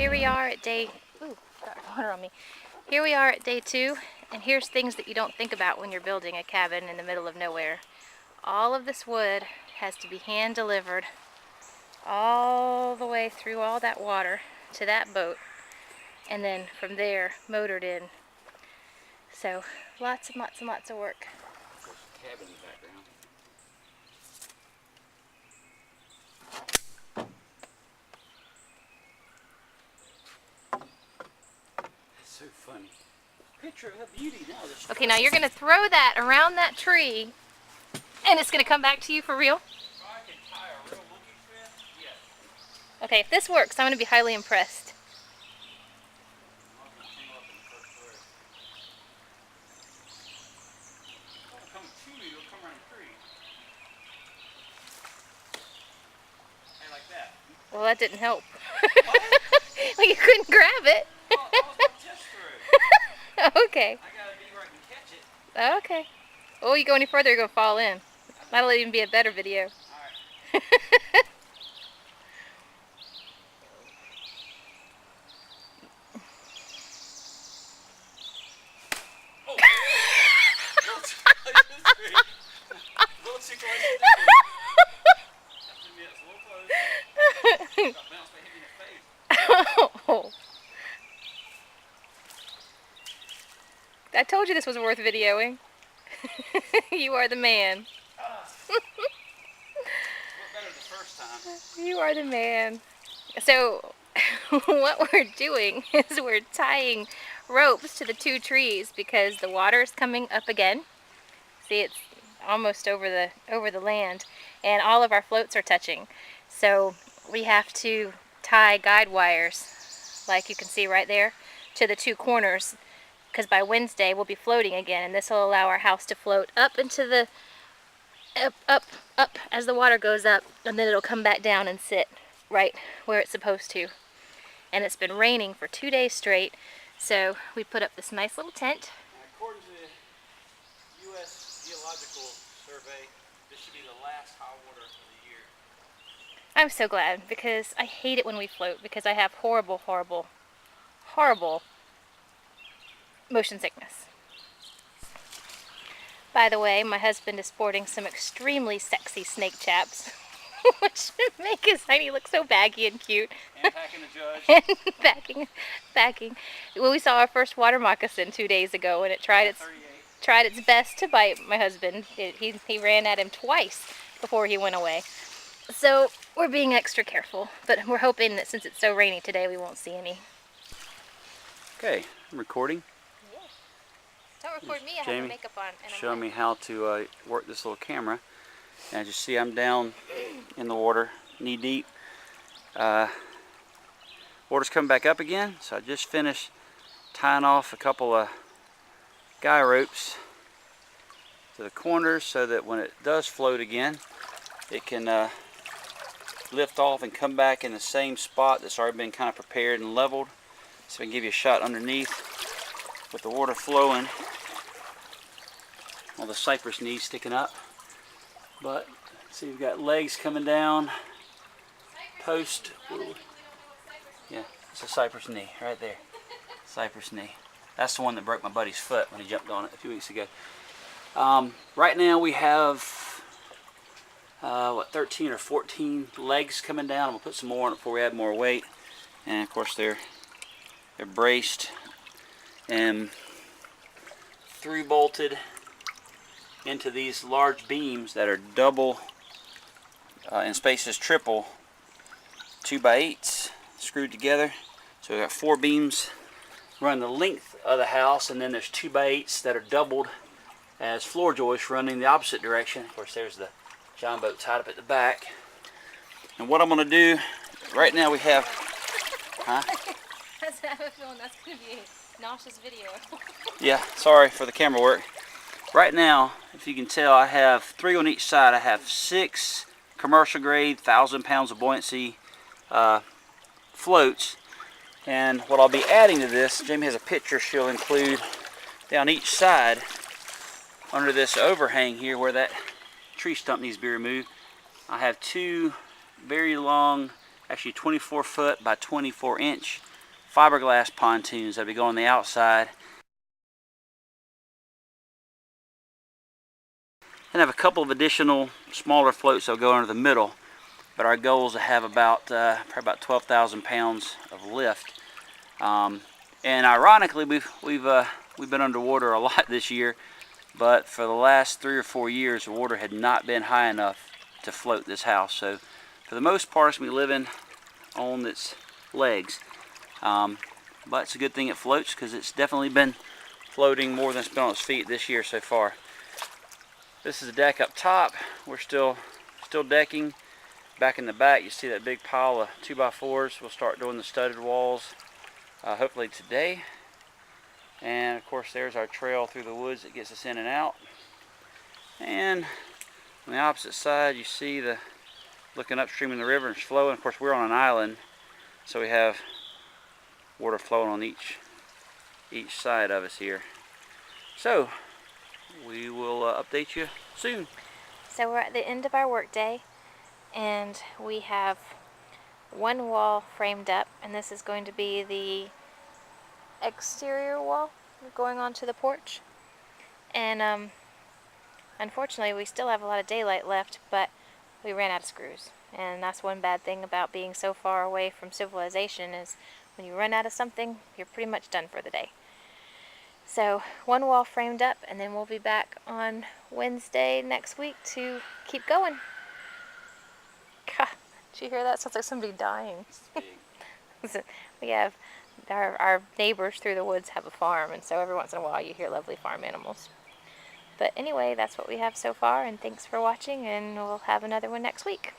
Here we are at day, ooh, got water on me. Here we are at day 2, and here's things that you don't think about when you're building a cabin in the middle of nowhere. All of this wood has to be hand delivered all the way through all that water to that boat, and then from there motored in. So lots and lots and lots of work. There's a cabin in the background. That's so funny. Picture of a beauty now. Okay, now you're going to throw that around that tree, and it's going to come back to you for real? I can tie a real monkey thread? Yes. Okay, if this works, I'm going to be highly impressed. I'm going to tangle up in the first thread. It'll come to me, it'll come around the tree. Hey, like that. Well, that didn't help. What? Well, you couldn't grab it. That was my test thread. Okay. I gotta be where I can catch it. Okay. Oh, you go any further, you're going to fall in. That'll even be a better video. Alright. Oh! Little too close to the tree. Little too close to the tree. Have to admit, it's a little close. Got bounced by hitting in the face. Oh. I told you this was worth videoing. You are the man. Looked better the first time. You are the man. So what we're doing is we're tying ropes to the 2 trees because the water is coming up again. See, it's almost over the land, and all of our floats are touching. So we have to tie guide wires, like you can see right there, to the 2 corners, because by Wednesday we'll be floating again, and this will allow our house to float up into the up as the water goes up, and then it'll come back down and sit right where it's supposed to. And it's been raining for 2 days straight, so we put up this nice little tent. According to the U.S. Geological Survey, this should be the last high water of the year. I'm so glad, because I hate it when we float, because I have horrible, horrible, horrible motion sickness. By the way, my husband is sporting some extremely sexy snake chaps, which make his hiney look so baggy and cute. And packing the judge. And backing. Well, we saw our first water moccasin 2 days ago, and it tried its best to bite my husband. He ran at him twice before he went away. So we're being extra careful, but we're hoping that since it's so rainy today, we won't see any. Okay, I'm recording. Don't record me, I have Jamie my makeup on. And showing me how to work this little camera. And as you see, I'm down in the water, knee deep. Water's coming back up again, so I just finished tying off a couple of guy ropes to the corners so that when it does float again, it can lift off and come back in the same spot that's already been kind of prepared and leveled. So I can give you a shot underneath with the water flowing. All the cypress knees sticking up. But see, we've got legs coming down. Post. Yeah, it's a cypress knee right there. Cypress knee. That's the one that broke my buddy's foot when he jumped on it a few weeks ago. Right now we have 13 or 14 legs coming down. I'm gonna put some more on it before we add more weight. And of course they're braced and through bolted into these large beams that are double in spaces triple 2x8s screwed together. So we've got 4 beams running the length of the house, and then there's 2x8s that are doubled as floor joists running the opposite direction. Of course, there's the John boat tied up at the back. And what I'm going to do right now, we have I have a feeling that's going to be a nauseous video. Yeah, sorry for the camera work. Right now, if you can tell, I have 3 on each side. I have 6 commercial grade 1,000 pounds of buoyancy floats. And what I'll be adding to this, Jamie has a picture she'll include down each side under this overhang here where that tree stump needs to be removed. I have 2 very long, actually 24 foot by 24 inch fiberglass pontoons that'll be going on the outside. And have a couple of additional smaller floats that'll go under the middle. But our goal is to have probably about 12,000 pounds of lift. And ironically, we've been underwater a lot this year, but for the last 3 or 4 years, the water had not been high enough to float this house. So for the most part, it's going to be living on its legs. But it's a good thing it floats, because it's definitely been floating more than it's been on its feet this year so far. This is the deck up top. We're still decking. Back in the back, you see that big pile of 2x4s. We'll start doing the studded walls hopefully today. And of course, there's our trail through the woods that gets us in and out. And on the opposite side, you see looking upstream in the river, and it's flowing. Of course, we're on an island, so we have water flowing on each side of us here. So we will update you soon. So we're at the end of our workday, and we have one wall framed up, and this is going to be the exterior wall going onto the porch. And unfortunately, we still have a lot of daylight left, but we ran out of screws. And that's one bad thing about being so far away from civilization, is when you run out of something, you're pretty much done for the day. So one wall framed up, and then we'll be back on Wednesday next week to keep going. God, did you hear that? Sounds like somebody dying. We have our neighbors through the woods have a farm, and so every once in a while you hear lovely farm animals. But anyway, that's what we have so far, and thanks for watching, and we'll have another one next week.